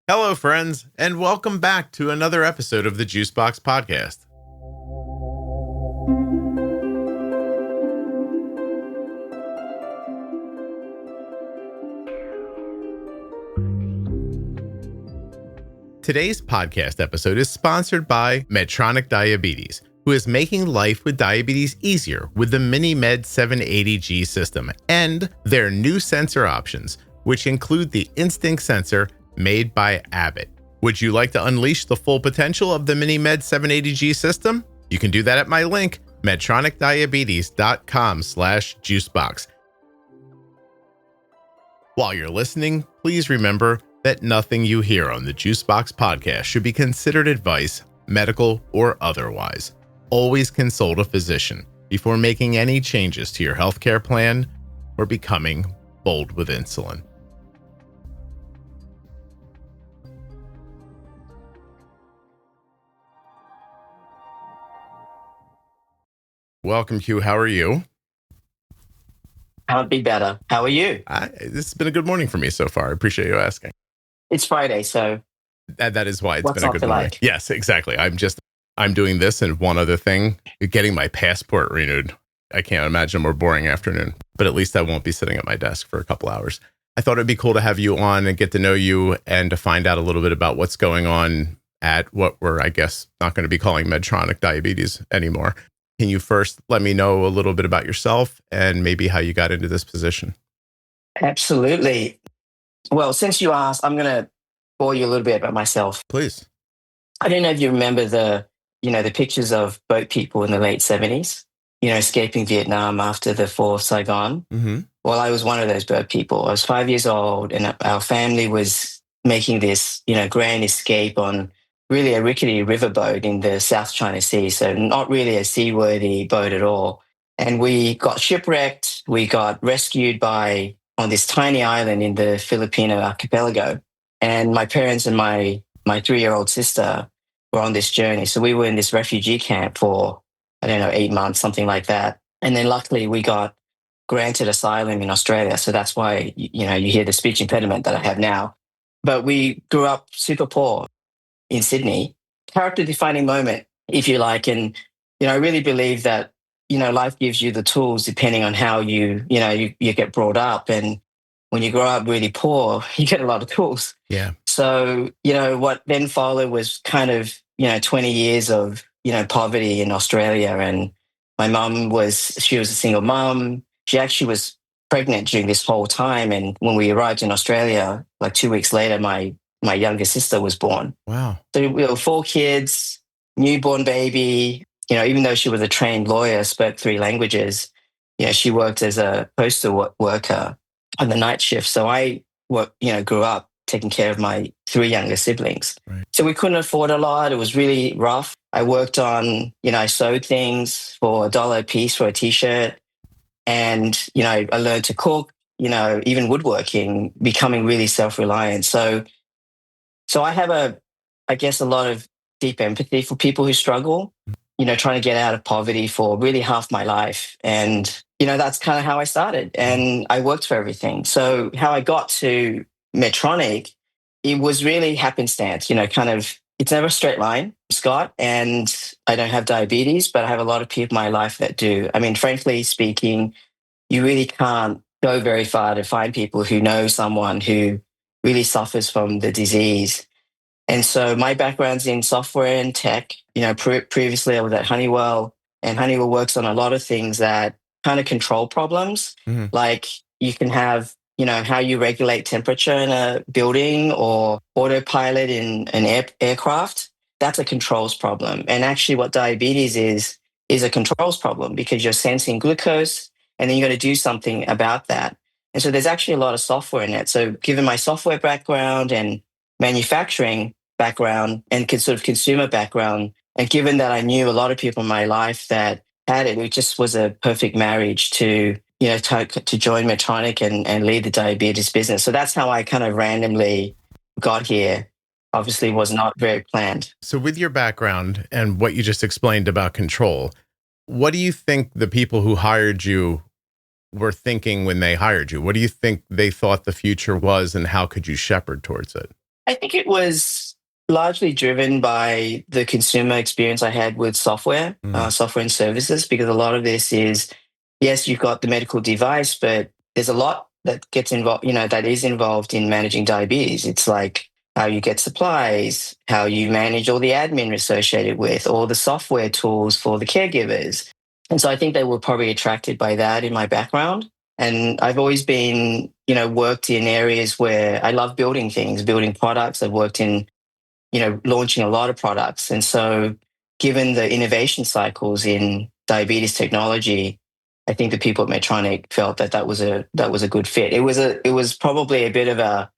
Hello, friends, and welcome back to another episode of the Juicebox Podcast. Today's podcast episode is sponsored by Medtronic Diabetes, who is making life with diabetes easier with the MiniMed 780G system and their new sensor options, which include the Instinct sensor made by Abbott. Would you like to unleash the full potential of the MiniMed 780G system? You can do that at my link, medtronicdiabetes.com/juicebox. While you're listening, please remember that nothing you hear on the Juicebox podcast should be considered advice, medical or otherwise. Always consult a physician before making any changes to your healthcare plan or becoming bold with insulin. Welcome, Q. How are you? Can't be better. How are you? This has been a good morning for me so far. I appreciate you asking. It's Friday, so that is why it's what's been a not good to morning. like? Yes, exactly. I'm doing this and one other thing, getting my passport renewed. I can't imagine a more boring afternoon, but at least I won't be sitting at my desk for a couple hours. I thought it'd be cool to have you on and get to know you and to find out a little bit about what's going on at what we're, I guess, not going to be calling Medtronic Diabetes anymore. Can you first let me know a little bit about yourself and maybe how you got into this position? Absolutely. Well, since you asked, I'm going to bore you a little bit about myself. Please. I don't know if you remember the pictures of boat people in the late 70s, escaping Vietnam after the fall of Saigon. Mm-hmm. Well, I was one of those boat people. I was 5 years old and our family was making this, grand escape on really a rickety riverboat in the South China Sea. So not really a seaworthy boat at all. And we got shipwrecked. We got rescued on this tiny island in the Filipino archipelago. And my parents and my 3-year-old sister were on this journey. So we were in this refugee camp for, 8 months, something like that. And then luckily we got granted asylum in Australia. So that's why, you hear the speech impediment that I have now. But we grew up super poor in Sydney. Character defining moment, if you like. And, I really believe that, life gives you the tools depending on how you get brought up. And when you grow up really poor, you get a lot of tools. Yeah. So, what then followed was kind of, 20 years of, poverty in Australia. And my mum she was a single mum. She actually was pregnant during this whole time. And when we arrived in Australia, like 2 weeks later, my younger sister was born. Wow. So we were 4 kids, newborn baby. Even though she was a trained lawyer, spoke 3 languages, she worked as a postal worker on the night shift. So I grew up taking care of my 3 younger siblings. Right. So we couldn't afford a lot. It was really rough. I worked on, I sewed things for $1 a piece for a t-shirt. And, I learned to cook, even woodworking, becoming really self-reliant. So I have a lot of deep empathy for people who struggle, trying to get out of poverty for really half my life. And, that's kind of how I started. And I worked for everything. So how I got to Medtronic, it was really happenstance, it's never a straight line, Scott. And I don't have diabetes, but I have a lot of people in my life that do. I mean, frankly speaking, you really can't go very far to find people who know someone who really suffers from the disease. And so my background's in software and tech. Previously I was at Honeywell, and Honeywell works on a lot of things that kind of control problems. Mm-hmm. Like you can have, how you regulate temperature in a building or autopilot in an aircraft. That's a controls problem. And actually what diabetes is a controls problem because you're sensing glucose and then you got to do something about that. And so there's actually a lot of software in it. So given my software background and manufacturing background and sort of consumer background, and given that I knew a lot of people in my life that had it, it just was a perfect marriage to join Medtronic and lead the diabetes business. So that's how I kind of randomly got here. Obviously was not very planned. So with your background and what you just explained about control, what do you think the people who hired you were thinking when they hired you? What do you think they thought the future was, and how could you shepherd towards it? I think it was largely driven by the consumer experience I had with software, software and services, because a lot of this is, yes, you've got the medical device, but there's a lot that gets involved, that is involved in managing diabetes. It's like how you get supplies, how you manage all the admin associated with, all the software tools for the caregivers. And so I think they were probably attracted by that in my background. And I've always been, worked in areas where I love building things, building products. I've worked in, launching a lot of products. And so given the innovation cycles in diabetes technology, I think the people at Medtronic felt that was a good fit. It was probably a bit of a,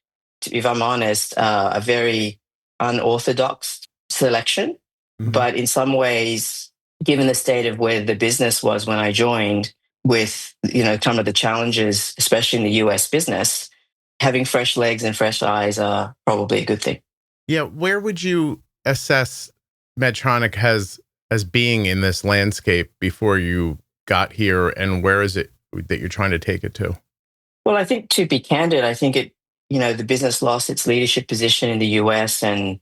if I'm honest, a very unorthodox selection. But in some ways, given the state of where the business was when I joined, with some of the challenges, especially in the US business, having fresh legs and fresh eyes are probably a good thing. Yeah, where would you assess Medtronic as being in this landscape before you got here, and where is it that you're trying to take it to? Well, I think, to be candid, I think the business lost its leadership position in the US and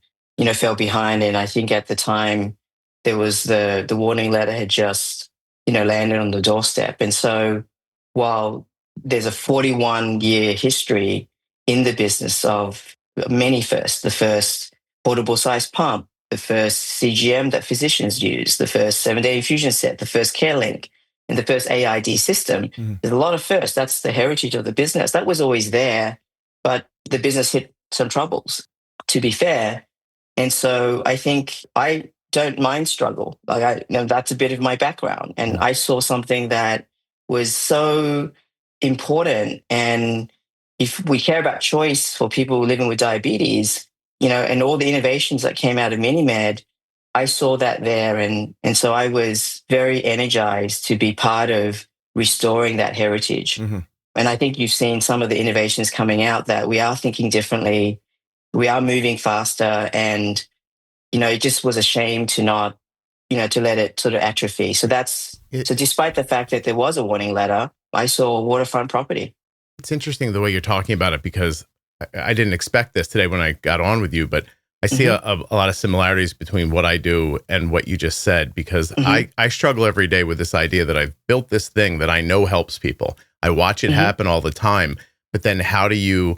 fell behind. And I think at the time there was the warning letter had just landed on the doorstep. And so while there's a 41-year history in the business of many firsts, the first portable size pump, the first CGM that physicians use, the first 7-day infusion set, the first CareLink, and the first AID system, there's a lot of firsts. That's the heritage of the business. That was always there, but the business hit some troubles, to be fair. And so I think I don't mind struggle. That's a bit of my background. And I saw something that was so important. And if we care about choice for people living with diabetes, and all the innovations that came out of MiniMed, I saw that there. And so I was very energized to be part of restoring that heritage. And I think you've seen some of the innovations coming out that we are thinking differently. We are moving faster, and it just was a shame to not, to let it sort of atrophy. So so despite the fact that there was a warning letter, I saw waterfront property. It's interesting the way you're talking about it, because I didn't expect this today when I got on with you, but I see a lot of similarities between what I do and what you just said, because I struggle every day with this idea that I've built this thing that I know helps people. I watch it happen all the time, but then how do you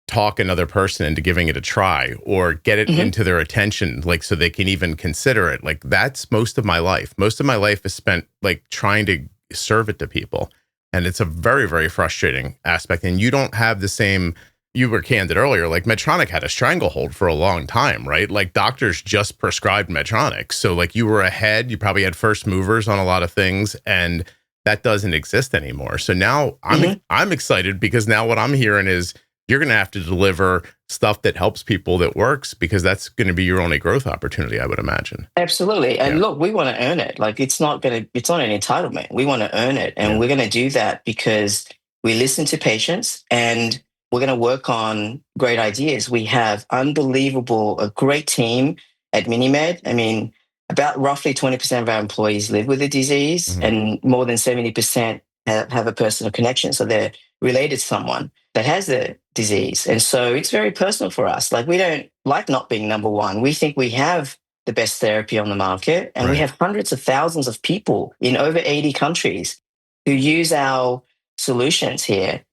talk another person into giving it a try, or get it into their attention, like, so they can even consider it? Like, that's most of my life. Most of my life is spent like trying to serve it to people. And it's a very, very frustrating aspect. And you don't have the same, you were candid earlier, like Medtronic had a stranglehold for a long time, right? Like, doctors just prescribed Medtronic. So like, you were ahead, you probably had first movers on a lot of things, and that doesn't exist anymore. So now I'm excited, because now what I'm hearing is, you're going to have to deliver stuff that helps people, that works, because that's going to be your only growth opportunity, I would imagine. Absolutely. And look, we want to earn it. Like, it's not an entitlement. We want to earn it. And we're going to do that because we listen to patients, and we're going to work on great ideas. We have a great team at MiniMed. I mean, about roughly 20% of our employees live with the disease, and more than 70% have a personal connection. So they're related to someone that has the disease. And so it's very personal for us. Like, we don't like not being number one. We think we have the best therapy on the market, and we have hundreds of thousands of people in over 80 countries who use our solutions here.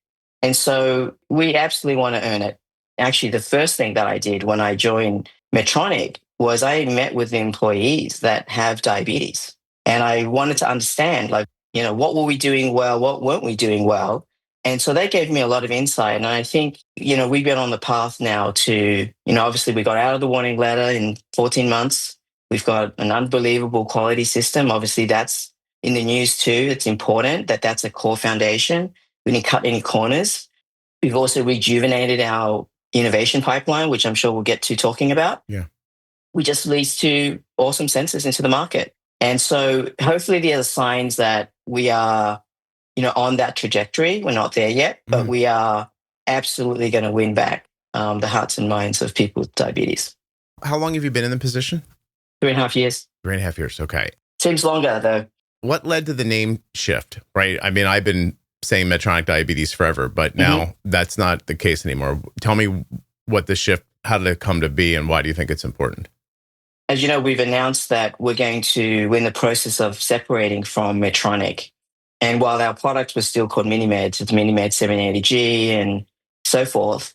And so we absolutely want to earn it. Actually, the first thing that I did when I joined Medtronic was I met with the employees that have diabetes. And I wanted to understand, like, what were we doing well? What weren't we doing well? And so they gave me a lot of insight. And I think, we've been on the path now to, obviously we got out of the warning letter in 14 months. We've got an unbelievable quality system. Obviously that's in the news too. It's important that that's a core foundation. We didn't cut any corners. We've also rejuvenated our innovation pipeline, which I'm sure we'll get to talking about. Yeah. We just released 2 awesome sensors into the market. And so hopefully there are signs that we are, on that trajectory. We're not there yet, but we are absolutely going to win back the hearts and minds of people with diabetes. How long have you been in the position? 3.5 years. 3.5 years. Okay. Seems longer though. What led to the name shift, right? I mean, I've been saying Medtronic Diabetes forever, but now that's not the case anymore. Tell me what the shift How did it come to be, and why do you think it's important? As you know, we've announced that we're in the process of separating from Medtronic. And while our product was still called MiniMed, it's MiniMed 780G and so forth,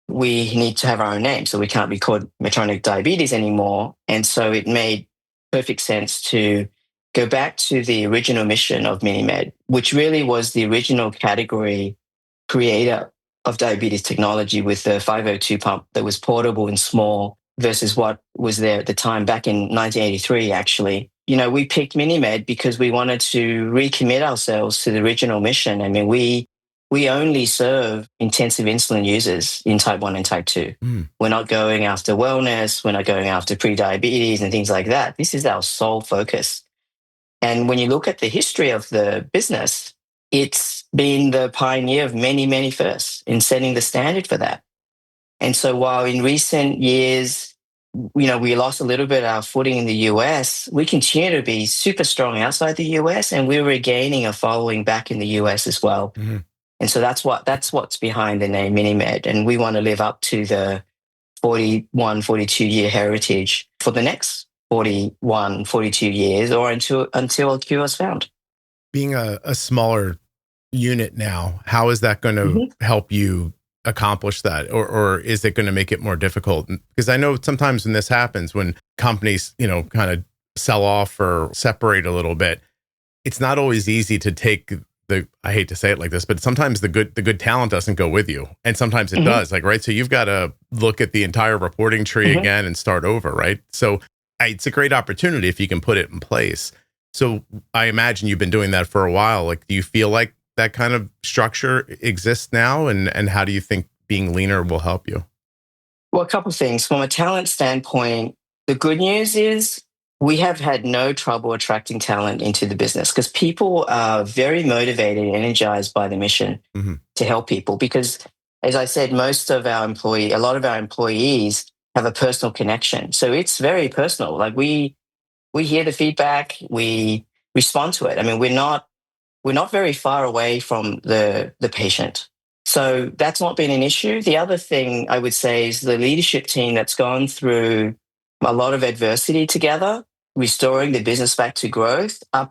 we need to have our own name. So we can't be called Medtronic Diabetes anymore. And so it made perfect sense to go back to the original mission of MiniMed, which really was the original category creator of diabetes technology with the 502 pump that was portable and small versus what was there at the time back in 1983, actually. We picked MiniMed because we wanted to recommit ourselves to the original mission. I mean, we only serve intensive insulin users in type 1 and type 2. We're not going after wellness. We're not going after pre-diabetes and things like that. This is our sole focus. And when you look at the history of the business, it's been the pioneer of many, many firsts in setting the standard for that. And so while in recent years, we lost a little bit of our footing in the US, we continue to be super strong outside the US, and we're regaining a following back in the US as well. Mm-hmm. And so that's what's behind the name MiniMed. And we want to live up to the 41, 42-year heritage for the next 41, 42 years, or until a cure is found. Being a smaller unit now, how is that going to help you accomplish that? Or is it going to make it more difficult? Because I know sometimes when this happens, when companies, kind of sell off or separate a little bit, it's not always easy to take I hate to say it like this, but sometimes the good talent doesn't go with you. And sometimes it does, right? So you've got to look at the entire reporting tree again and start over, right? So it's a great opportunity if you can put it in place. So I imagine you've been doing that for a while. Like, do you feel like that kind of structure exists now? And how do you think being leaner will help you? Well, a couple of things. From a talent standpoint, the good news is we have had no trouble attracting talent into the business because people are very motivated and energized by the mission to help people. Because, as I said, a lot of our employees have a personal connection. So it's very personal. Like we hear the feedback, we respond to it. I mean, we're not very far away from the patient. So that's not been an issue. The other thing I would say is the leadership team that's gone through a lot of adversity together, restoring the business back to growth, are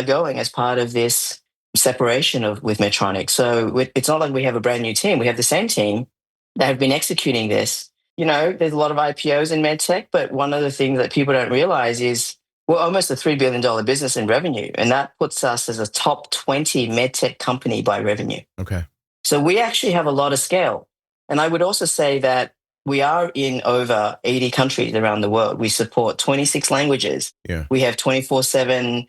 going as part of this separation with Medtronic. So it's not like we have a brand new team. We have the same team that have been executing this. There's a lot of IPOs in medtech, but one of the things that people don't realize is we're almost a $3 billion business in revenue, and that puts us as a top 20 medtech company by revenue. Okay. So we actually have a lot of scale. And I would also say that we are in over 80 countries around the world. We support 26 languages. Yeah. We have 24/7,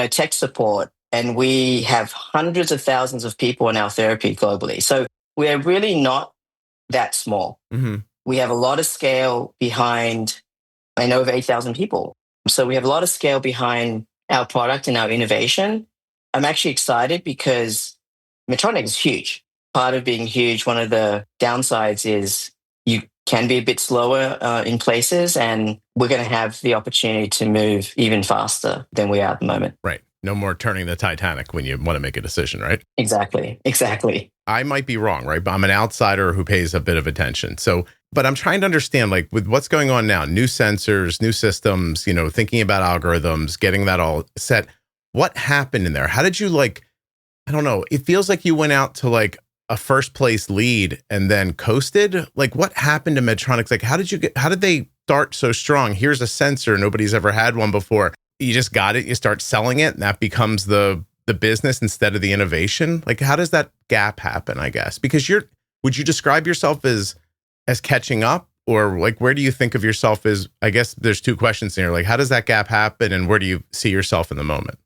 tech support, and we have hundreds of thousands of people in our therapy globally. So we're really not that small. Mm-hmm. We have a lot of scale behind, over 8,000 people. So we have a lot of scale behind our product and our innovation. I'm actually excited because Medtronic is huge. Part of being huge, one of the downsides is you can be a bit slower in places, and we're going to have the opportunity to move even faster than we are at the moment. Right. No more turning the Titanic when you want to make a decision, right? Exactly. I might be wrong, right? But I'm an outsider who pays a bit of attention. So, but I'm trying to understand, like, with what's going on now, new sensors, new systems, thinking about algorithms, getting that all set. What happened in there? How did you I don't know. It feels like you went out to a first place lead and then coasted. Like, what happened to Medtronic? Like, how did they start so strong? Here's a sensor. Nobody's ever had one before. You just got it. You start selling it, and that becomes the business instead of the innovation. Like, how does that gap happen, I guess? Because would you describe yourself as catching up, or where do you think of yourself as? I guess there's two questions here. Like, how does that gap happen, and where do you see yourself in the moment?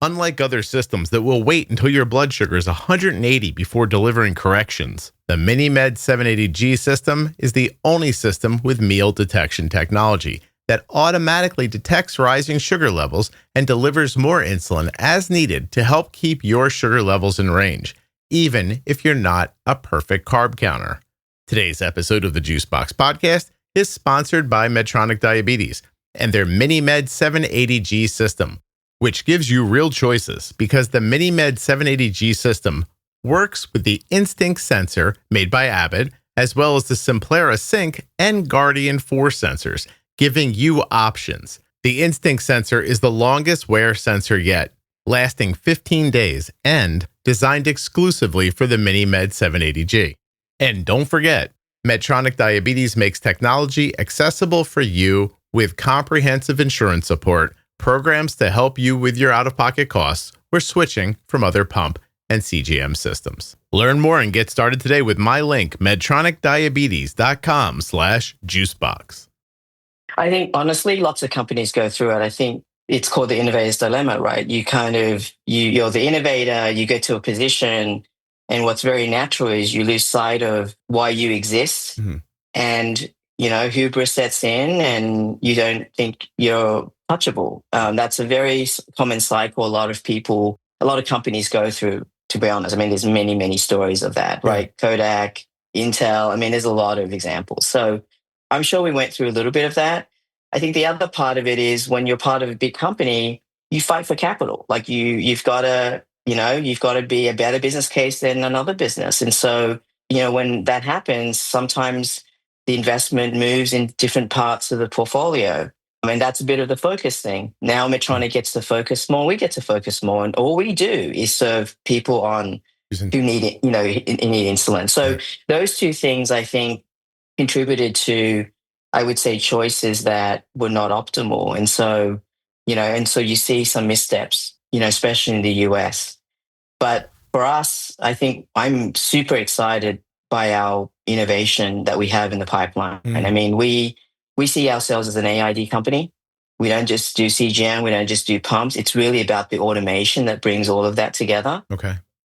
Unlike other systems that will wait until your blood sugar is 180 before delivering corrections, the MiniMed 780G system is the only system with meal detection technology that automatically detects rising sugar levels and delivers more insulin as needed to help keep your sugar levels in range, even if you're not a perfect carb counter. Today's episode of the Juicebox Podcast is sponsored by Medtronic Diabetes and their MiniMed 780G system, which gives you real choices because the MiniMed 780G system works with the Instinct sensor made by Abbott, as well as the Simplera Sync and Guardian 4 sensors, giving you options. The Instinct sensor is the longest wear sensor yet, lasting 15 days and designed exclusively for the MiniMed 780G. And don't forget, Medtronic Diabetes makes technology accessible for you with comprehensive insurance support, programs to help you with your out-of-pocket costs, or switching from other pump and CGM systems. Learn more and get started today with my link, medtronicdiabetes.com/juicebox. I think, honestly, lots of companies go through it. I think it's called the innovator's dilemma, right? You're the innovator, you get to a position, and what's very natural is you lose sight of why you exist. Mm-hmm. And, hubris sets in and you don't think you're touchable. That's a very common cycle a lot of companies go through, to be honest. I mean, there's many, many stories of that, right? Kodak, Intel. I mean, there's a lot of examples. So I'm sure we went through a little bit of that. I think the other part of it is when you're part of a big company, you fight for capital. Like you've got to be a better business case than another business. And so, when that happens, sometimes the investment moves in different parts of the portfolio. I mean, that's a bit of the focus thing. Now Medtronic gets to focus more, we get to focus more. And all we do is serve people who need insulin. So those two things, I think, contributed to, I would say, choices that were not optimal. And so, you see some missteps, especially in the US. But for us, I think I'm super excited by our innovation that we have in the pipeline. And I mean, we see ourselves as an AID company. We don't just do CGM, we don't just do pumps. It's really about the automation that brings all of that together. Okay.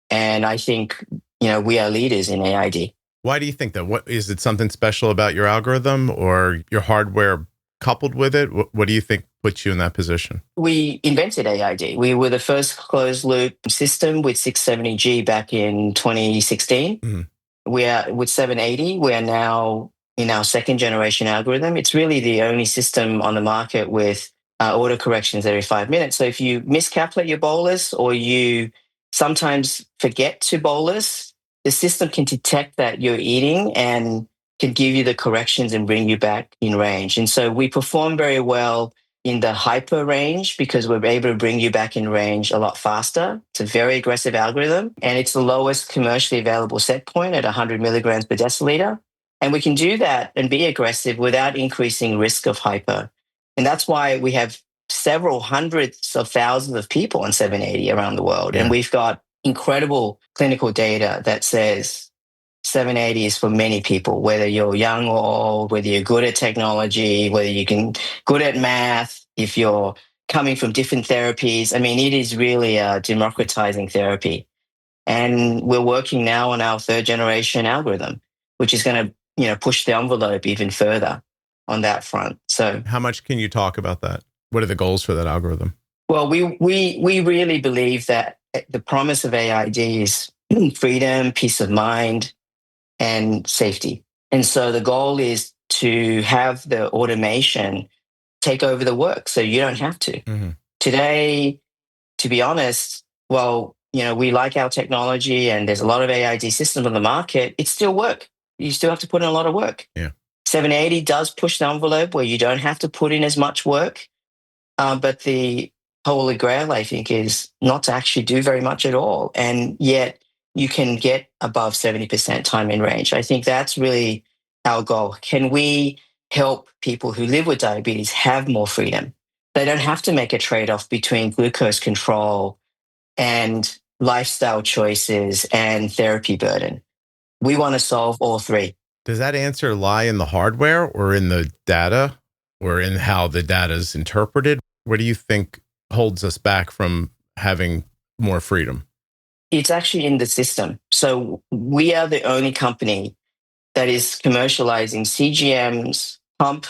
And I think, we are leaders in AID. Why do you think that? What is it, something special about your algorithm or your hardware coupled with it? What do you think puts you in that position? We invented AID. We were the first closed loop system with 670G back in 2016. Mm-hmm. We are with 780. We are now in our second generation algorithm. It's really the only system on the market with auto corrections every 5 minutes. So if you miscalculate your bolus or you sometimes forget to bolus, the system can detect that you're eating and can give you the corrections and bring you back in range. And so we perform very well in the hyper range because we're able to bring you back in range a lot faster. It's a very aggressive algorithm, and it's the lowest commercially available set point at 100 milligrams per deciliter. And we can do that and be aggressive without increasing risk of hyper. And that's why we have several hundreds of thousands of people on 780 around the world. Yeah. And we've got incredible clinical data that says 780 is for many people, whether you're young or old, whether you're good at technology, whether you can good at math, if you're coming from different therapies. I mean, it is really a democratizing therapy. And we're working now on our third generation algorithm, which is going to, push the envelope even further on that front. So how much can you talk about that? What are the goals for that algorithm? Well, we really believe that the promise of AID is freedom, peace of mind, and safety. And so the goal is to have the automation take over the work so you don't have to. Mm-hmm. Today, to be honest, we like our technology and there's a lot of AID systems on the market. It's still work. You still have to put in a lot of work. Yeah. 780 does push the envelope where you don't have to put in as much work. But the holy grail, I think, is not to actually do very much at all. And yet you can get above 70% time in range. I think that's really our goal. Can we help people who live with diabetes have more freedom? They don't have to make a trade-off between glucose control and lifestyle choices and therapy burden. We want to solve all three. Does that answer lie in the hardware or in the data or in how the data is interpreted? What do you think holds us back from having more freedom? It's actually in the system. So we are the only company that is commercializing CGMs, pump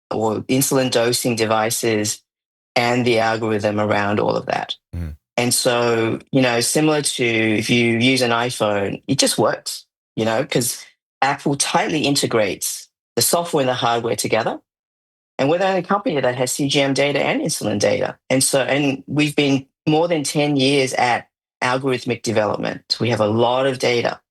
or insulin dosing devices, and the algorithm around all of that. Mm-hmm. And so, similar to if you use an iPhone, it just works, because Apple tightly integrates the software and the hardware together. And we're the only company that has CGM data and insulin data. And we've been more than 10 years at algorithmic development. We have a lot of data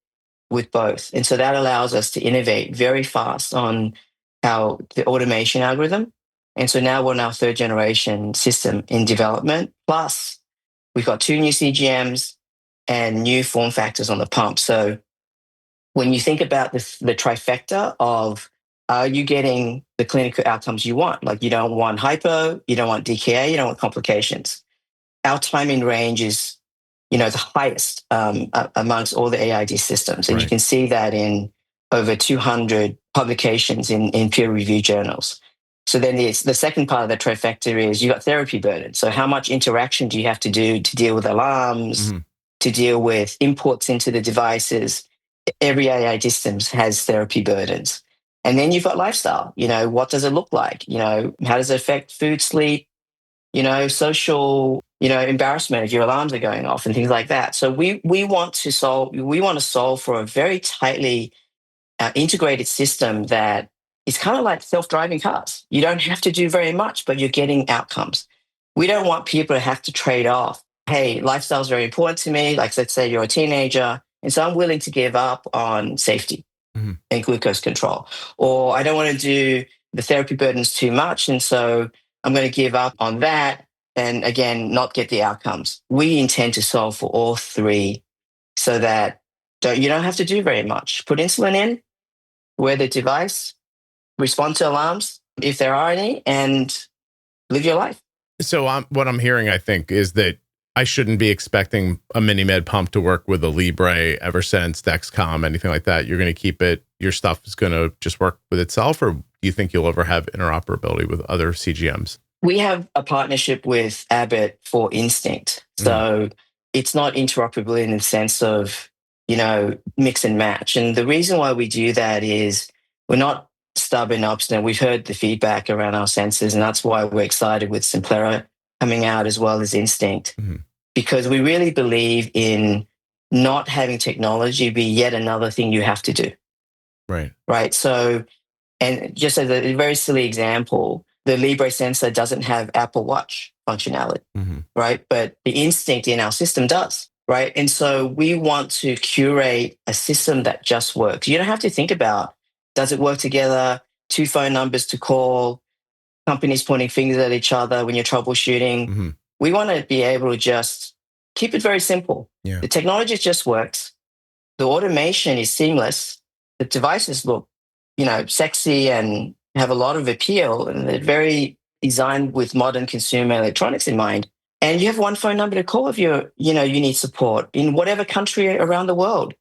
with both. And so that allows us to innovate very fast on the automation algorithm. And so now we're on our third generation system in development. Plus, we've got 2 new CGMs and new form factors on the pump. So when you think about the trifecta of, are you getting the clinical outcomes you want? Like, you don't want hypo, you don't want DKA, you don't want complications. Our time in range is, the highest amongst all the AID systems. And you can see that in over 200 publications in peer-reviewed journals. So then the second part of the trifecta is you got therapy burden. So how much interaction do you have to do to deal with alarms, to deal with inputs into the devices? Every AI system has therapy burdens. And then you've got lifestyle. What does it look like? How does it affect food, sleep, social, embarrassment if your alarms are going off and things like that. So we want to solve for a very tightly integrated system that is kind of like self-driving cars. You don't have to do very much, but you're getting outcomes. We don't want people to have to trade off. Hey, lifestyle is very important to me. Like, let's say you're a teenager, and so I'm willing to give up on safety and glucose control. Or I don't want to do the therapy burdens too much, and so I'm going to give up on that and, again, not get the outcomes. We intend to solve for all three so that you don't have to do very much. Put insulin in, wear the device, respond to alarms if there are any, and live your life. So what I'm hearing, I think, is that I shouldn't be expecting a MiniMed pump to work with a Libre, Eversense, Dexcom, anything like that. You're going to keep it, your stuff is going to just work with itself, or do you think you'll ever have interoperability with other CGMs? We have a partnership with Abbott for Instinct. So it's not interoperability in the sense of, mix and match. And the reason why we do that is we're not stubborn, obstinate. We've heard the feedback around our sensors, and that's why we're excited with Simplera coming out as well as Instinct, because we really believe in not having technology be yet another thing you have to do. Right. So, and just as a very silly example, the Libre sensor doesn't have Apple Watch functionality, right? But the Instinct in our system does, right? And so we want to curate a system that just works. You don't have to think about, does it work together? 2 phone numbers to call, companies pointing fingers at each other when you're troubleshooting. We want to be able to just keep it very simple. The technology just works. The automation is seamless. The devices look, sexy and have a lot of appeal, and they're very designed with modern consumer electronics in mind. And you have 1 phone number to call if you need support in whatever country around the world,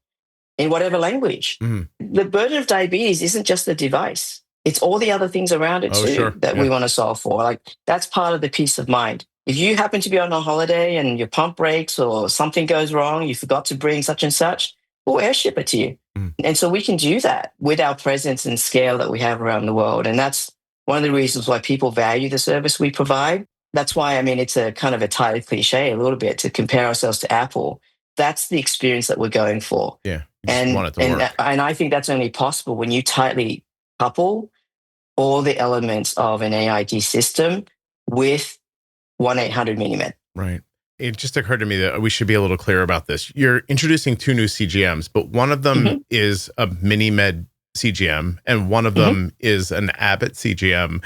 in whatever language. The burden of diabetes isn't just the device. It's all the other things around it that we want to solve for. Like, that's part of the peace of mind. If you happen to be on a holiday and your pump breaks or something goes wrong, you forgot to bring such and such, we'll airship it to you. And so we can do that with our presence and scale that we have around the world. And that's one of the reasons why people value the service we provide. That's why, it's a kind of a tired cliche a little bit to compare ourselves to Apple. That's the experience that we're going for. And I think that's only possible when you tightly couple all the elements of an AID system with 1-800 MiniMed. Right. It just occurred to me that we should be a little clear about this. You're introducing 2 new CGMs, but one of them is a MiniMed CGM and one of them is an Abbott CGM.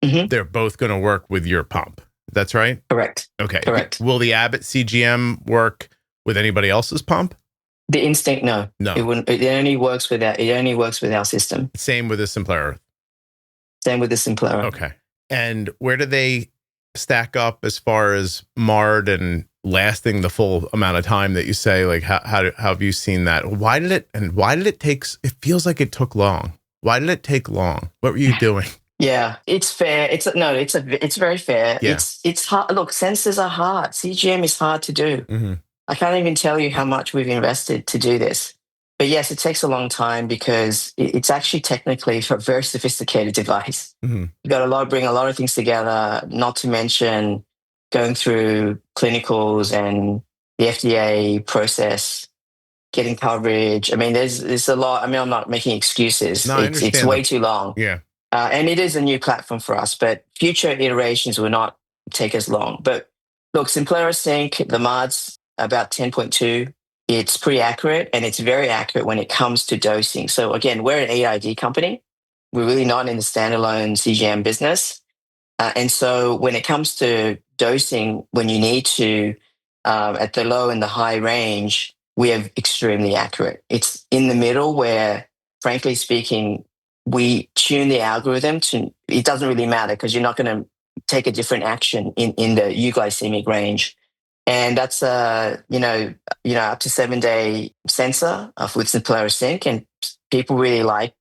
They're both going to work with your pump. That's right? Correct. Okay. Correct. Will the Abbott CGM work with anybody else's pump? The Instinct, no. It wouldn't. It only works with that. It only works with our system. Same with the Simplera. Same with the Simplera. Okay. And where do they stack up as far as MARD and lasting the full amount of time that you say? Like, how have you seen that? Why did it take? It feels like it took long. Why did it take long? What were you doing? Yeah, it's fair. It's very fair. Yeah. It's hard. Look, sensors are hard. CGM is hard to do. I can't even tell you how much we've invested to do this. But yes, it takes a long time because it's actually technically a very sophisticated device. You've got to bring a lot of things together, not to mention going through clinicals and the FDA process, getting coverage. There's a lot. I'm not making excuses. No, it's way too long. Yeah. And it is a new platform for us, but future iterations will not take as long. But look, Simplera Sync, the MARDs, about 10.2. It's pretty accurate, and it's very accurate when it comes to dosing. So again, we're an AID company. We're really not in the standalone CGM business. And so when it comes to dosing, when you need to, at the low and the high range, we are extremely accurate. It's in the middle where, frankly speaking, we tune the algorithm to, it doesn't really matter because you're not going to take a different action in the euglycemic range. And that's up to 7-day sensor with Simplera Sync, and people really like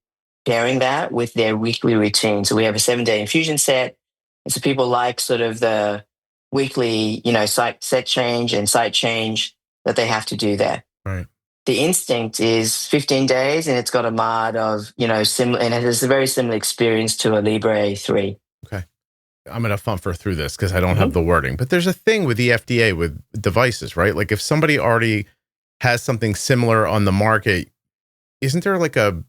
pairing that with their weekly routine. So we have a 7-day infusion set, and so people like sort of the weekly, set change and site change that they have to do there. Right. The Instinct is 15 days, and it's got a MARD of similar, and it has a very similar experience to a Libre 3. Okay. I'm going to thumper through this because I don't have the wording, but there's a thing with the FDA with devices, right? Like if somebody already has something similar on the market, isn't there like a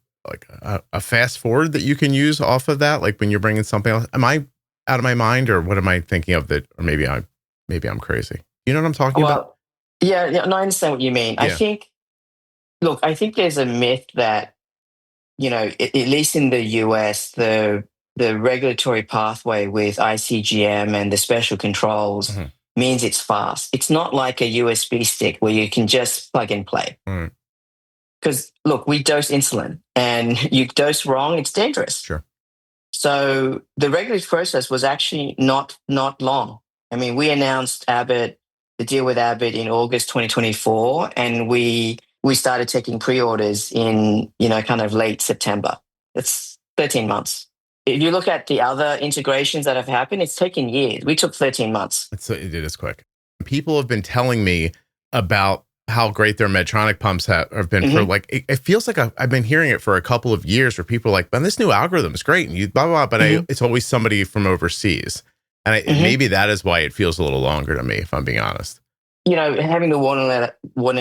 fast forward that you can use off of that? Like when you're bringing something else, am I out of my mind, or what am I thinking of that? Or maybe I'm crazy. You know what I'm talking about? Yeah, no, I understand what you mean. Yeah. I think there's a myth that, at least in the US, the regulatory pathway with iCGM and the special controls means it's fast. It's not like a USB stick where you can just plug and play. Because, we dose insulin, and you dose wrong, it's dangerous. Sure. So the regulatory process was actually not long. I mean, we announced the deal with Abbott in August 2024, and we started taking pre-orders in, kind of late September. That's 13 months. If you look at the other integrations that have happened, it's taken years. We took 13 months. It is quick. People have been telling me about how great their Medtronic pumps have been for it feels like I've been hearing it for a couple of years where people are like, man, this new algorithm is great. And you blah, blah, blah. But it's always somebody from overseas. And maybe that is why it feels a little longer to me, if I'm being honest. Having the warning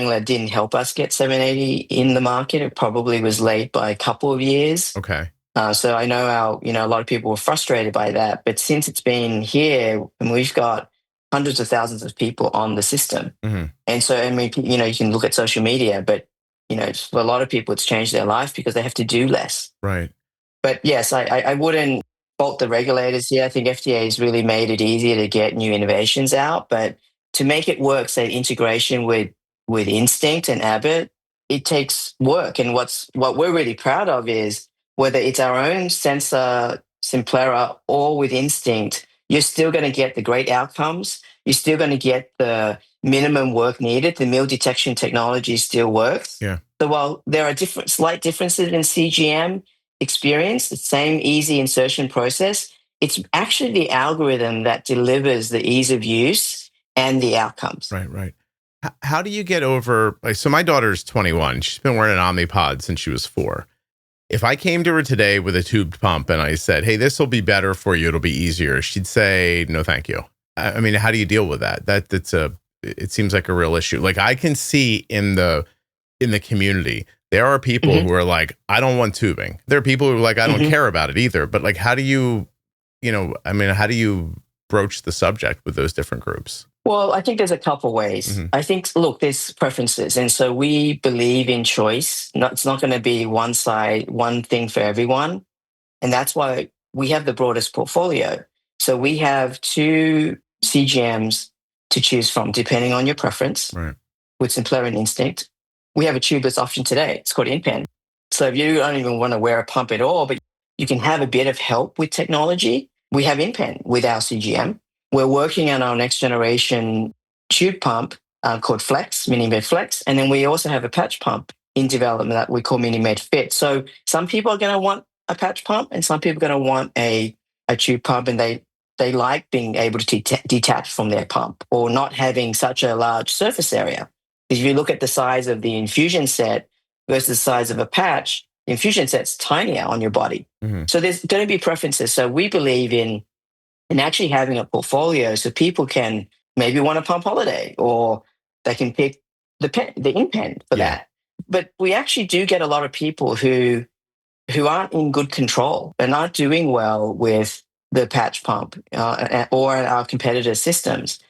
letter didn't help us get 780 in the market. It probably was late by a couple of years. Okay. So I know a lot of people were frustrated by that. But since it's been here, and we've got hundreds of thousands of people on the system. And so, I mean, you can look at social media, but, for a lot of people, it's changed their life because they have to do less. Right. But yes, I wouldn't fault the regulators here. I think FDA has really made it easier to get new innovations out, but to make it work, say integration with Instinct and Abbott, it takes work. And what we're really proud of is whether it's our own sensor, Simplera, or with Instinct, you're still going to get the great outcomes. You're still going to get the minimum work needed. The meal detection technology still works. Yeah. So while there are slight differences in CGM experience, the same easy insertion process, it's actually the algorithm that delivers the ease of use and the outcomes. Right. How do you get over, so my daughter's 21. She's been wearing an Omnipod since she was 4. If I came to her today with a tubed pump and I said, hey, this will be better for you, it'll be easier, she'd say, no, thank you. I mean, how do you deal with that? It seems like a real issue. Like I can see in the community, there are people who are like, I don't want tubing. There are people who are like, I don't care about it either. But like, how do you broach the subject with those different groups? Well, I think there's a couple ways. I think, there's preferences. And so we believe in choice. It's not going to be one thing for everyone. And that's why we have the broadest portfolio. So we have 2 CGMs to choose from, depending on your preference, with Simplera and Instinct. We have a tubeless option today. It's called InPen. So if you don't even want to wear a pump at all, but you can have a bit of help with technology, we have InPen with our CGM. We're working on our next generation tube pump called Flex, MiniMed Flex. And then we also have a patch pump in development that we call MiniMed Fit. So some people are going to want a patch pump and some people are going to want a tube pump, and they like being able to detach from their pump or not having such a large surface area. If you look at the size of the infusion set versus the size of a patch, the infusion set's tinier on your body. So there's going to be preferences. So we believe in actually having a portfolio so people can maybe want a pump holiday, or they can pick the InPen for that. But we actually do get a lot of people who aren't in good control and aren't doing well with the patch pump or our competitor systems.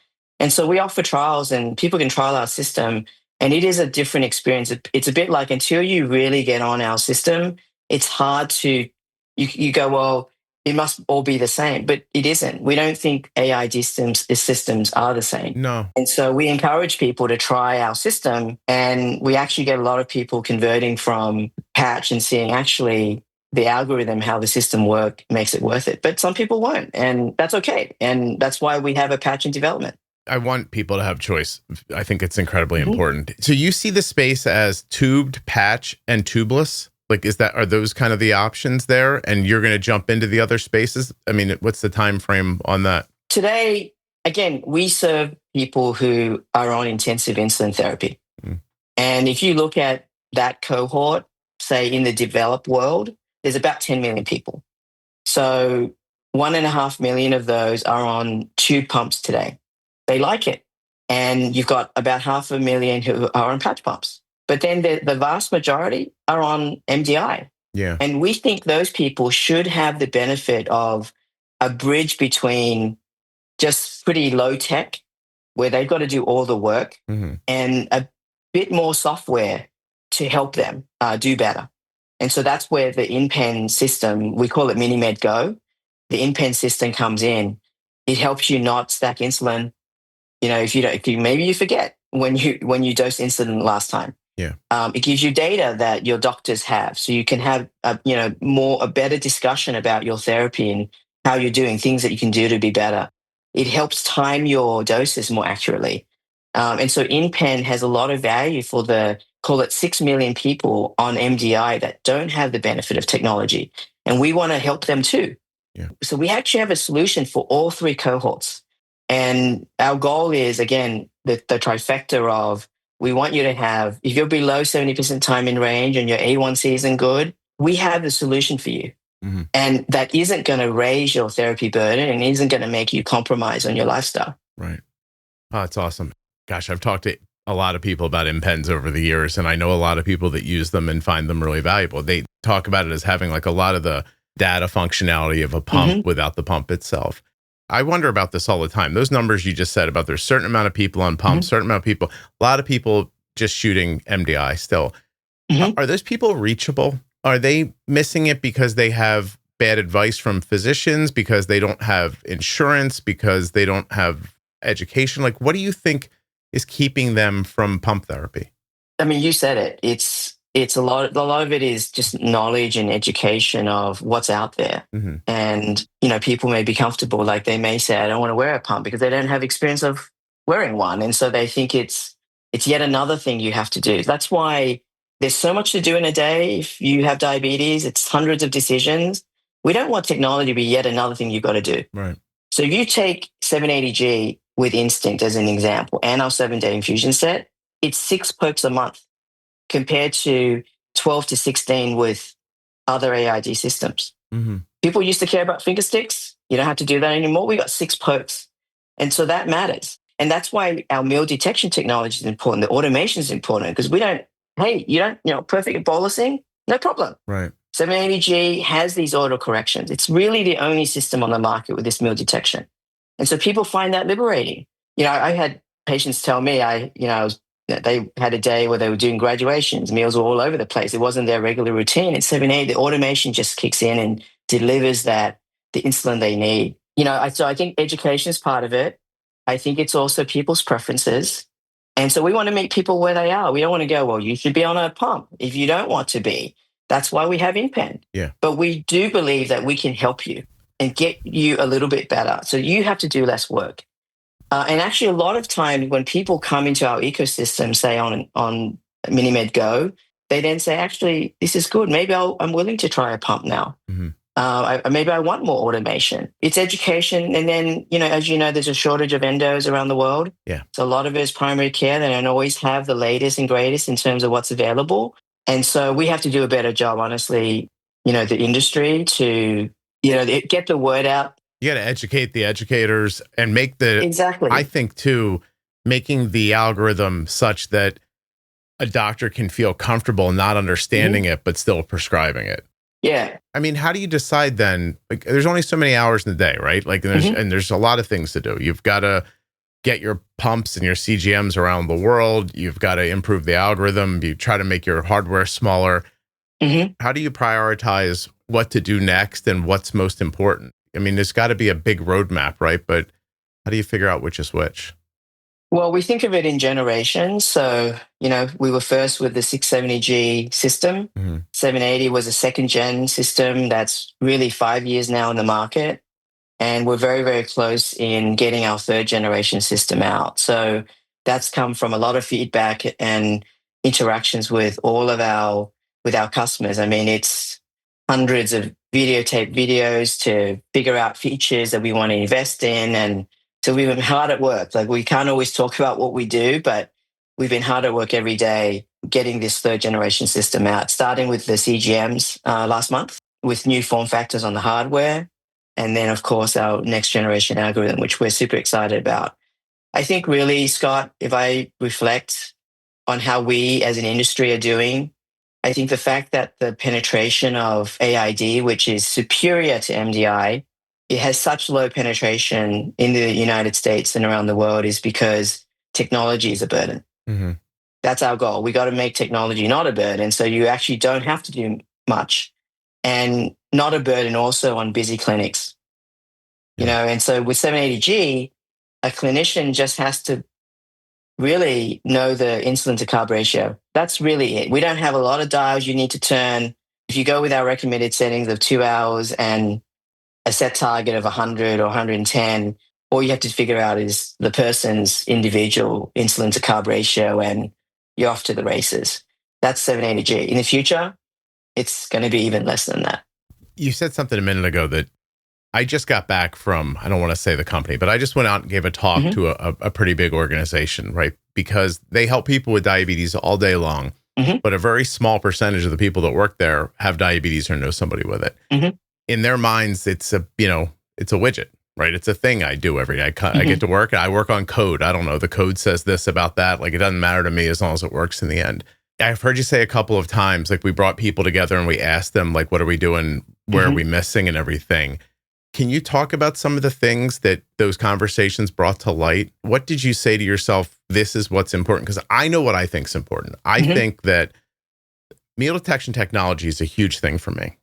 And so we offer trials and people can trial our system, and it is a different experience. It's a bit like until you really get on our system, it's hard to, you go, well, it must all be the same, but it isn't. We don't think AI systems are the same. No. And so we encourage people to try our system, and we actually get a lot of people converting from patch and seeing actually the algorithm, how the system makes it worth it. But some people won't, and that's okay. And that's why we have a patch in development. I want people to have choice. I think it's incredibly important. So you see the space as tubed, patch, and tubeless? Like, are those kind of the options there? And you're going to jump into the other spaces? I mean, what's the time frame on that? Today, again, we serve people who are on intensive insulin therapy. And if you look at that cohort, say in the developed world, there's about 10 million people. So 1.5 million of those are on tube pumps today. They like it. And you've got about 500,000 who are on patch pumps. But then the vast majority are on MDI. Yeah. And we think those people should have the benefit of a bridge between just pretty low tech, where they've got to do all the work, and a bit more software to help them do better. And so that's where the InPen system, we call it MiniMed Go, the InPen system comes in. It helps you not stack insulin. You know, maybe you forget when you dosed insulin last time. Yeah. It gives you data that your doctors have, so you can have a better discussion about your therapy and how you're doing, things that you can do to be better. It helps time your doses more accurately. And so InPen has a lot of value for call it 6 million people on MDI that don't have the benefit of technology. And we want to help them too. Yeah. So we actually have a solution for all three cohorts. And our goal is, again, the trifecta of, we want you to have, if you're below 70% time in range and your A1C isn't good, we have the solution for you. And that isn't going to raise your therapy burden and isn't going to make you compromise on your lifestyle. Right. Oh, that's awesome. Gosh, I've talked to a lot of people about InPens over the years, and I know a lot of people that use them and find them really valuable. They talk about it as having like a lot of the data functionality of a pump without the pump itself. I wonder about this all the time. Those numbers you just said about there's a certain amount of people on pumps, certain amount of people, a lot of people just shooting MDI still. Are those people reachable? Are they missing it because they have bad advice from physicians, because they don't have insurance, because they don't have education? Like, what do you think is keeping them from pump therapy? I mean, you said it. It's a lot of it is just knowledge and education of what's out there. And, people may be comfortable. Like, they may say, I don't want to wear a pump because they don't have experience of wearing one. And so they think it's yet another thing you have to do. That's why there's so much to do in a day. If you have diabetes, it's hundreds of decisions. We don't want technology to be yet another thing you've got to do. Right. So if you take 780G with Instinct as an example, and our 7-day infusion set, it's 6 pokes a month compared to 12 to 16 with other AID systems. People used to care about finger sticks. You don't have to do that anymore. We got 6 pokes. And so that matters. And that's why our meal detection technology is important. The automation is important, because perfect bolusing, no problem. Right. 780G has these auto corrections. It's really the only system on the market with this meal detection. And so people find that liberating. I had patients tell me, they had a day where they were doing graduations, meals were all over the place. It wasn't their regular routine. At 780, the automation just kicks in and delivers the insulin they need. So I think education is part of it. I think it's also people's preferences. And so we want to meet people where they are. We don't want to go, well, you should be on a pump if you don't want to be. That's why we have InPen. Yeah. But we do believe that we can help you and get you a little bit better. So you have to do less work. And actually, a lot of times when people come into our ecosystem, say on MiniMed Go, they then say, actually, this is good. Maybe I'm willing to try a pump now. Maybe I want more automation. It's education. And then, as you know, there's a shortage of endos around the world. Yeah. So a lot of it is primary care. They don't always have the latest and greatest in terms of what's available. And so we have to do a better job, honestly, the industry to, get the word out. You got to educate the educators and make exactly. I think too, making the algorithm such that a doctor can feel comfortable not understanding it, but still prescribing it. Yeah. I mean, how do you decide then? Like, there's only so many hours in the day, right? Like, and there's a lot of things to do. You've got to get your pumps and your CGMs around the world. You've got to improve the algorithm. You try to make your hardware smaller. How do you prioritize what to do next and what's most important? I mean, there's got to be a big roadmap, right? But how do you figure out which is which? Well, we think of it in generations. So, we were first with the 670G system. 780 was a second gen system that's really 5 years now in the market. And we're very, very close in getting our third generation system out. So that's come from a lot of feedback and interactions with our customers. I mean, it's hundreds of videotape videos to figure out features that we want to invest in. And so we've been hard at work. Like, we can't always talk about what we do, but we've been hard at work every day getting this third generation system out, starting with the CGMs last month with new form factors on the hardware. And then, of course, our next generation algorithm, which we're super excited about. I think really, Scott, if I reflect on how we as an industry are doing, I think the fact that the penetration of AID, which is superior to MDI, it has such low penetration in the United States and around the world is because technology is a burden. That's our goal. We got to make technology not a burden. So you actually don't have to do much. And not a burden also on busy clinics, and so with 780G, a clinician just has to really know the insulin to carb ratio. That's really it. We don't have a lot of dials you need to turn. If you go with our recommended settings of 2 hours and a set target of 100 or 110, all you have to figure out is the person's individual insulin to carb ratio and you're off to the races. That's 780G. In the future, it's going to be even less than that. You said something a minute ago that I just got back from, I don't want to say the company, but I just went out and gave a talk to a pretty big organization, right? Because they help people with diabetes all day long, but a very small percentage of the people that work there have diabetes or know somebody with it. In their minds, it's a widget, right? It's a thing I do every day. I get to work, I work on code. I don't know, the code says this about that. Like, it doesn't matter to me as long as it works in the end. I've heard you say a couple of times, like, we brought people together and we asked them, like, what are we doing? Where are we missing and everything? Can you talk about some of the things that those conversations brought to light? What did you say to yourself, this is what's important? Because I know what I think is important. I think that meal detection technology is a huge thing for me,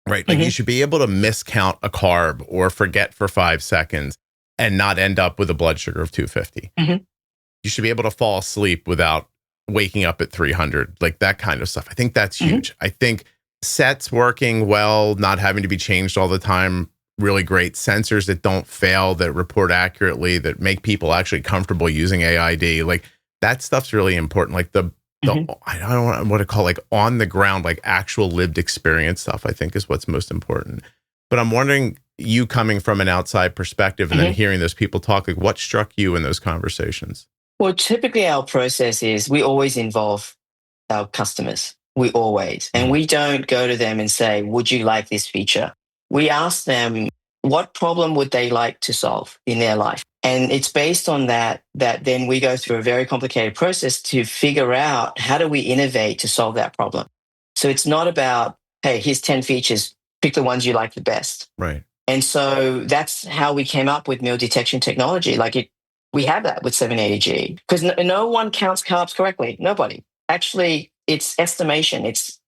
right? Like, you should be able to miscount a carb or forget for 5 seconds and not end up with a blood sugar of 250. You should be able to fall asleep without waking up at 300, like that kind of stuff. I think that's huge. I think sets working well, not having to be changed all the time, really great. Sensors that don't fail, that report accurately, that make people actually comfortable using AID. Like, that stuff's really important. Like the I don't want to call, like, on the ground, like actual lived experience stuff, I think is what's most important. But I'm wondering, you coming from an outside perspective and then hearing those people talk, like, what struck you in those conversations? Well, typically our process is we always involve our customers. We always. And we don't go to them and say, would you like this feature? We ask them, what problem would they like to solve in their life? And it's based on that then we go through a very complicated process to figure out, how do we innovate to solve that problem? So it's not about, hey, here's 10 features, pick the ones you like the best. Right. And so that's how we came up with meal detection technology. We have that with 780G because no one counts carbs correctly. Nobody. Actually, it's estimation.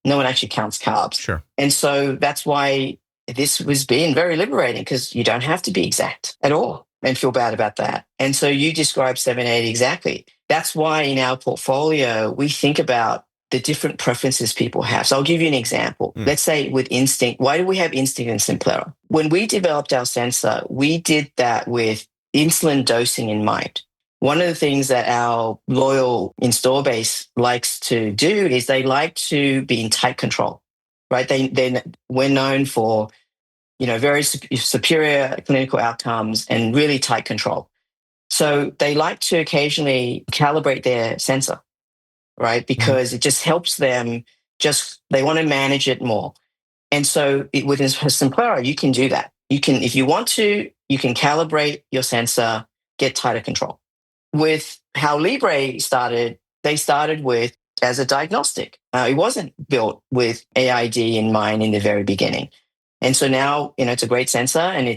No one actually counts carbs. Sure. And so that's why this was being very liberating, because you don't have to be exact at all and feel bad about that. And so you described 780 exactly. That's why in our portfolio, we think about the different preferences people have. So I'll give you an example. Let's say with Instinct, why do we have Instinct and Simplera? When we developed our sensor, we did that with insulin dosing in mind. One of the things that our loyal install base likes to do is they like to be in tight control, right? We're known for, very superior clinical outcomes and really tight control. So they like to occasionally calibrate their sensor, right? Because it just helps them they want to manage it more. And so with Simplera, you can do that. You can, if you want to, you can calibrate your sensor, get tighter control. With how Libre started, they started with as a diagnostic. It wasn't built with AID in mind in the very beginning. And so now, it's a great sensor and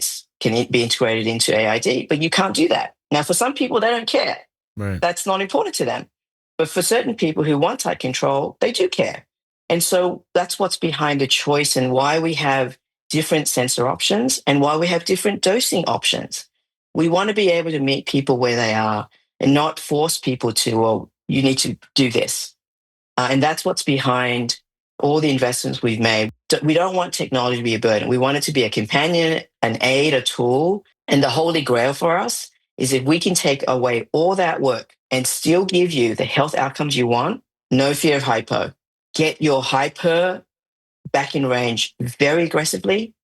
can be integrated into AID, but you can't do that Now, for some people, they don't care. Right. That's not important to them. But for certain people who want tight control, they do care. And so that's what's behind the choice and why we have different sensor options and why we have different dosing options. We want to be able to meet people where they are and not force people to, well, you need to do this. And that's what's behind all the investments we've made. We don't want technology to be a burden. We want it to be a companion, an aid, a tool. And the holy grail for us is if we can take away all that work and still give you the health outcomes you want, no fear of hypo, get your hyper back in range very aggressively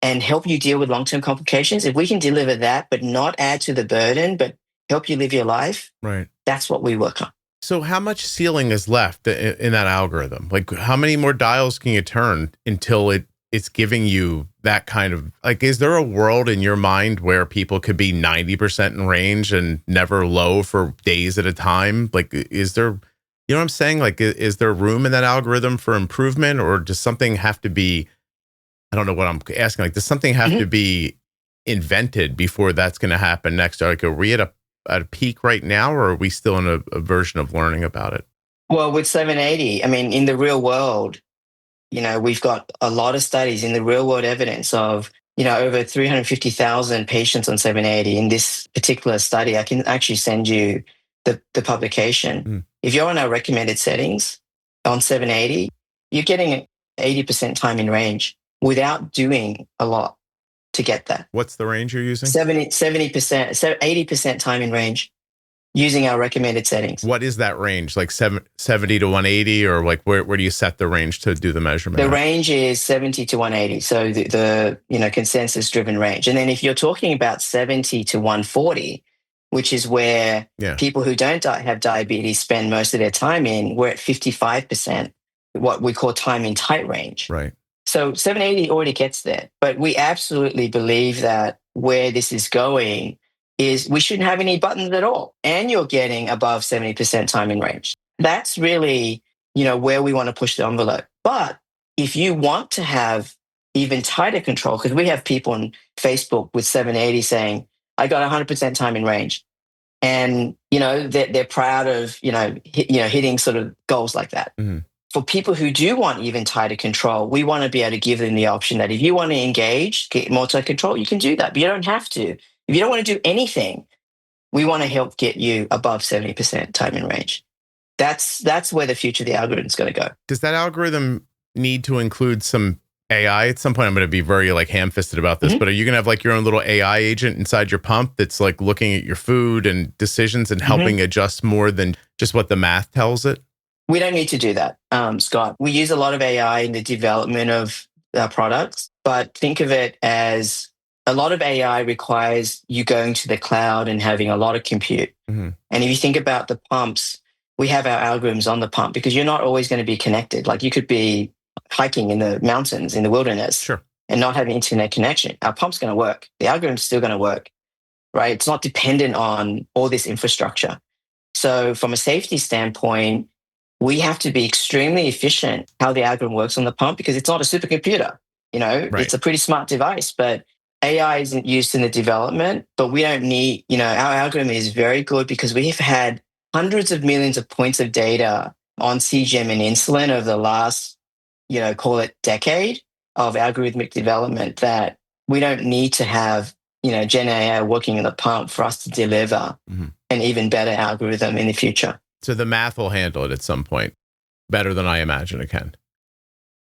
and help you deal with long-term complications. If we can deliver that, but not add to the burden, but help you live your life, right, that's what we work on. So how much ceiling is left in that algorithm? Like how many more dials can you turn until it's giving you that kind of, like, is there a world in your mind where people could be 90% in range and never low for days at a time? Like, is there, you know what I'm saying? Like, is there room in that algorithm for improvement, or does something have to be, I don't know what I'm asking. Like, does something have to be invented before that's going to happen next? Like, are we at a peak right now, or are we still in a version of learning about it? Well, with 780, I mean, in the real world, you know, we've got a lot of studies in the real world evidence of, you know, over 350,000 patients on 780. In this particular study, I can actually send you the publication. If you're on our recommended settings on 780, you're getting 80% time in range without doing a lot to get that. What's the range you're using? 70%, so 80% time in range using our recommended settings. What is that range? Like 70 to 180, or like where do you set the range to do the measurement? The range is 70 to 180. So the you know, consensus driven range. And then if you're talking about 70 to 140, which is where people who don't have diabetes spend most of their time in, we're at 55%, what we call time in tight range. Right. So 780 already gets there. But we absolutely believe that where this is going is we shouldn't have any buttons at all. And you're getting above 70% time in range. That's really, you know, where we want to push the envelope. But if you want to have even tighter control, because we have people on Facebook with 780 saying, I got 100% time in range. And, you know, they're proud of, hitting sort of goals like that. Mm-hmm. For people who do want even tighter control, we want to be able to give them the option that if you want to engage, get more tight control, you can do that, but you don't have to. If you don't want to do anything, we want to help get you above 70% time in range. That's where the future of the algorithm is going to go. Does that algorithm need to include some AI? At some point, I'm going to be very like ham-fisted about this, but are you going to have like your own little AI agent inside your pump that's like looking at your food and decisions and helping adjust more than just what the math tells it? We don't need to do that, Scott. We use a lot of AI in the development of our products, but think of it as a lot of AI requires you going to the cloud and having a lot of compute. Mm-hmm. And if you think about the pumps, we have our algorithms on the pump because you're not always going to be connected. Like you could be hiking in the mountains, in the wilderness, and not have an internet connection. Our pump's going to work. The algorithm's still going to work, right? It's not dependent on all this infrastructure. So from a safety standpoint, we have to be extremely efficient how the algorithm works on the pump because it's not a supercomputer. You know, It's a pretty smart device, but AI isn't used in the development, but we don't need, our algorithm is very good because we have had hundreds of millions of points of data on CGM and insulin over the last, call it decade of algorithmic development that we don't need to have, Gen AI working in the pump for us to deliver an even better algorithm in the future. So the math will handle it at some point better than I imagine it can.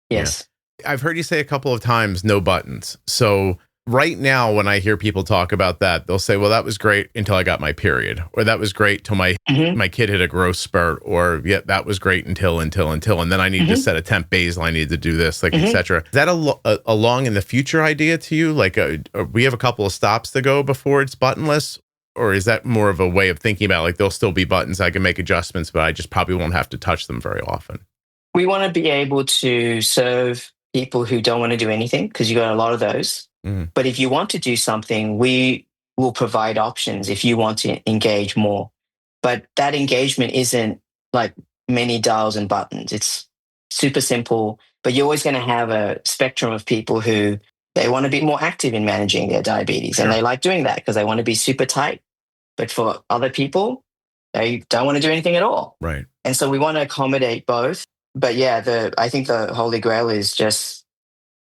Yes. Yeah. I've heard you say a couple of times, no buttons. So right now, when I hear people talk about that, they'll say, well, that was great until I got my period, or that was great till my kid hit a growth spurt, or that was great until, and then I need to set a temp basal. I need to do this, like, et cetera. Is that a long in the future idea to you? Like we have a couple of stops to go before it's buttonless? Or is that more of a way of thinking about like, there'll still be buttons, I can make adjustments, but I just probably won't have to touch them very often? We want to be able to serve people who don't want to do anything because you got a lot of those. But if you want to do something, we will provide options if you want to engage more. But that engagement isn't like many dials and buttons. It's super simple, but you're always going to have a spectrum of people who they want to be more active in managing their diabetes and they like doing that because they want to be super tight. But for other people, they don't want to do anything at all. Right. And so we want to accommodate both. But yeah, I think the holy grail is just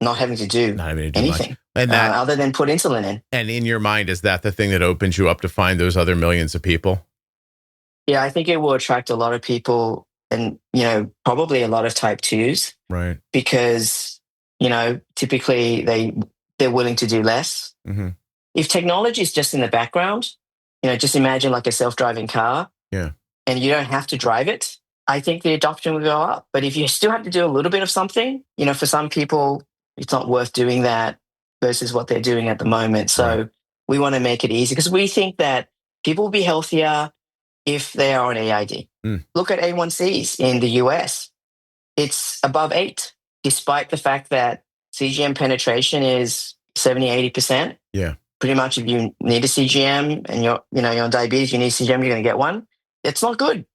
not having to do anything much. And that, other than put insulin in. And in your mind, is that the thing that opens you up to find those other millions of people? Yeah, I think it will attract a lot of people and, probably a lot of type 2s. Right. Because, typically they're willing to do less. Mm-hmm. If technology is just in the background, just imagine like a self-driving car. Yeah. And you don't have to drive it. I think the adoption will go up. But if you still have to do a little bit of something, for some people, it's not worth doing that versus what they're doing at the moment. So we want to make it easy because we think that people will be healthier if they are on AID. Look at A1Cs in the US. It's above 8, despite the fact that CGM penetration is 70, 80%. Yeah. Pretty much if you need a CGM and you're on diabetes, you need CGM, you're going to get one. It's not good.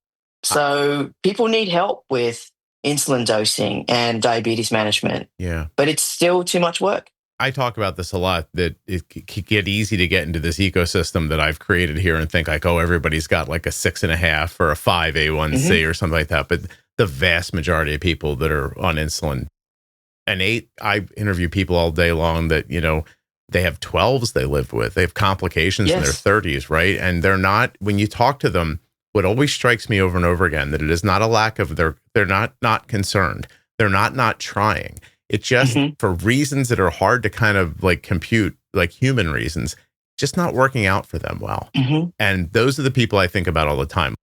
So people need help with insulin dosing and diabetes management. Yeah. But it's still too much work. I talk about this a lot, that it can get easy to get into this ecosystem that I've created here and think like, oh, everybody's got like a 6.5 or a 5 A1C or something like that. But the vast majority of people that are on insulin, and 8, I interview people all day long that, they have 12s they live with. They have complications in their 30s, right? And they're not, when you talk to them, what always strikes me over and over again, that it is not a lack of they're not concerned. They're not trying. It's just for reasons that are hard to kind of like compute, like human reasons, just not working out for them well. And those are the people I think about all the time.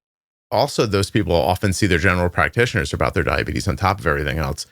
Also, those people often see their general practitioners about their diabetes on top of everything else.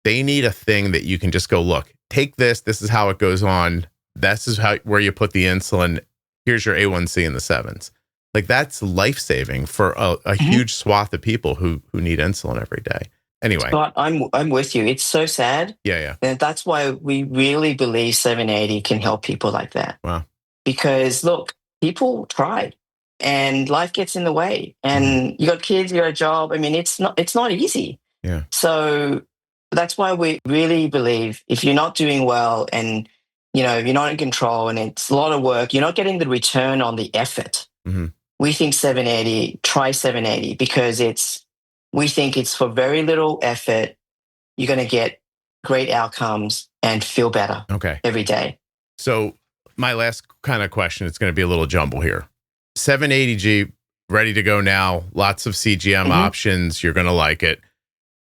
They need a thing that you can just go, look, take this. This is how it goes on. This is where you put the insulin. Here's your A1C in the 7s. Like that's life-saving for a huge swath of people who need insulin every day. Anyway. Scott, I'm with you. It's so sad. Yeah. And that's why we really believe 780 can help people like that. Wow. Because look, people tried and life gets in the way. And you got kids, you got a job. I mean, it's not easy. Yeah. So that's why we really believe if you're not doing well and you're not in control and it's a lot of work, you're not getting the return on the effort. We think 780, try 780 because we think it's for very little effort. You're going to get great outcomes and feel better every day. So my last kind of question, it's going to be a little jumble here. 780G, ready to go now. Lots of CGM options. You're going to like it.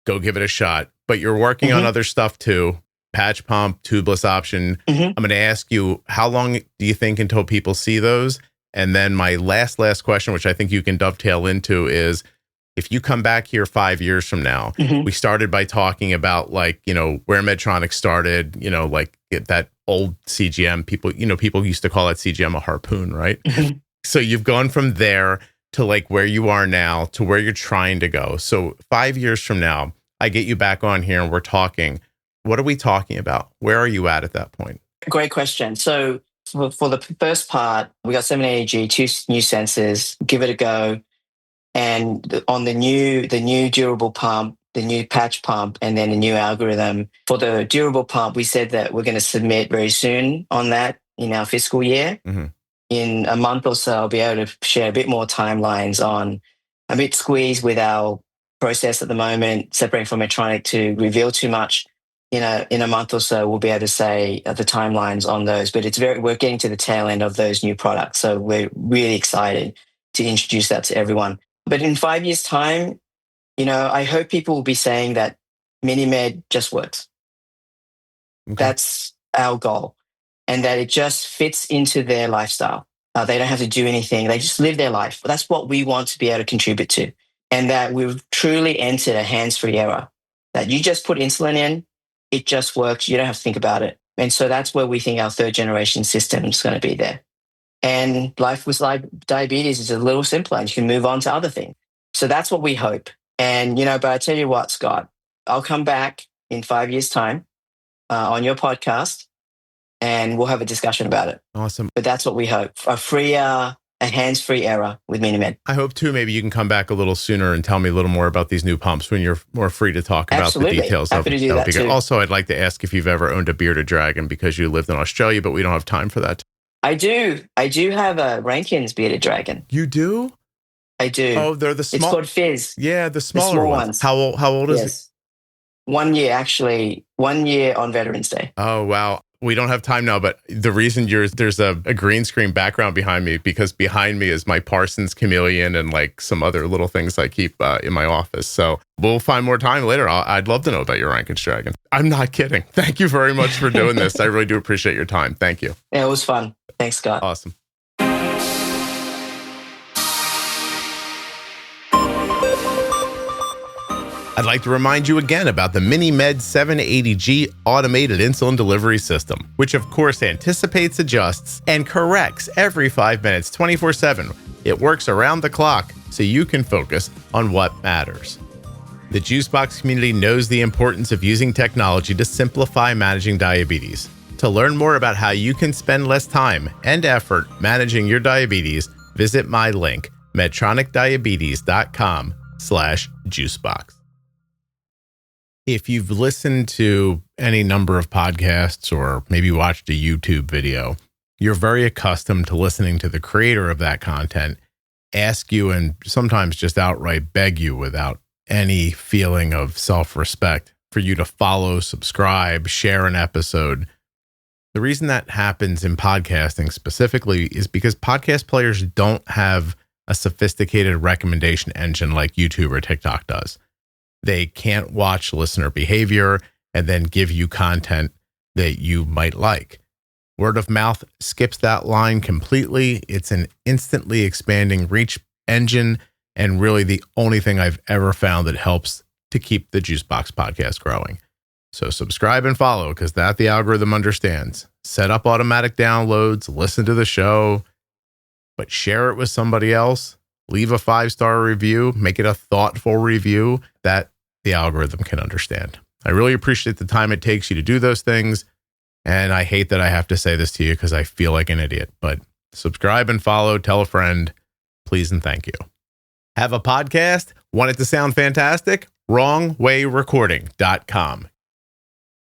Go give it a shot. But you're working on other stuff too. Patch pump, tubeless option. I'm going to ask you, how long do you think until people see those? And then my last question, which I think you can dovetail into, is if you come back here 5 years from now, we started by talking about like, where Medtronic started, like that old CGM, people used to call that CGM a harpoon, right? So you've gone from there to like where you are now to where you're trying to go. So 5 years from now, I get you back on here and we're talking. What are we talking about? Where are you at that point? Great question. So for the first part, we got 780G, 2 new sensors, give it a go. And on the new durable pump, the new patch pump, and then the new algorithm. For the durable pump, we said that we're going to submit very soon on that in our fiscal year. In a month or so, I'll be able to share a bit more timelines on. I'm a bit squeezed with our process at the moment, separating from Medtronic to reveal too much. In a month or so, we'll be able to say the timelines on those. But we're getting to the tail end of those new products. So we're really excited to introduce that to everyone. But in 5 years' time, I hope people will be saying that MiniMed just works. That's our goal. And that it just fits into their lifestyle. They don't have to do anything. They just live their life. That's what we want to be able to contribute to. And that we've truly entered a hands-free era. That you just put insulin in, it just works. You don't have to think about it. And so that's where we think our 3rd-generation system is going to be there. And life with diabetes is a little simpler and you can move on to other things. So that's what we hope. And, but I tell you what, Scott, I'll come back in 5 years' time on your podcast and we'll have a discussion about it. Awesome. But that's what we hope. A hands-free era with MiniMed. I hope too, maybe you can come back a little sooner and tell me a little more about these new pumps when you're more free to talk about the details. Happy to do that too. Also, I'd like to ask if you've ever owned a bearded dragon because you lived in Australia, but we don't have time for that. I do. I do have a Rankin's bearded dragon. You do? I do. Oh, they're the small. It's called Fizz. Yeah, the smaller small ones. ones. How old is it? Yes. 1 year, actually. 1 year on Veterans Day. Oh, wow. We don't have time now, but the reason there's a green screen background behind me, because behind me is my Parsons chameleon and like some other little things I keep in my office. So we'll find more time later. I'd love to know about your Rankin's dragon. I'm not kidding. Thank you very much for doing this. I really do appreciate your time. Thank you. Yeah, it was fun. Thanks, Scott. Awesome. I'd like to remind you again about the MiniMed 780G automated insulin delivery system, which of course anticipates, adjusts, and corrects every 5 minutes, 24/7. It works around the clock so you can focus on what matters. The Juicebox community knows the importance of using technology to simplify managing diabetes. To learn more about how you can spend less time and effort managing your diabetes, visit my link, medtronicdiabetes.com/juicebox. If you've listened to any number of podcasts or maybe watched a YouTube video, you're very accustomed to listening to the creator of that content ask you, and sometimes just outright beg you without any feeling of self-respect, for you to follow, subscribe, share an episode. The reason that happens in podcasting specifically is because podcast players don't have a sophisticated recommendation engine like YouTube or TikTok does. They can't watch listener behavior and then give you content that you might like. Word of mouth skips that line completely. It's an instantly expanding reach engine, and really the only thing I've ever found that helps to keep the Juicebox podcast growing. So subscribe and follow, because that the algorithm understands. Set up automatic downloads, listen to the show, but share it with somebody else. Leave a 5-star review, make it a thoughtful review that the algorithm can understand. I really appreciate the time it takes you to do those things. And I hate that I have to say this to you because I feel like an idiot, but subscribe and follow, tell a friend, please and thank you. Have a podcast? Want it to sound fantastic? WrongWayRecording.com.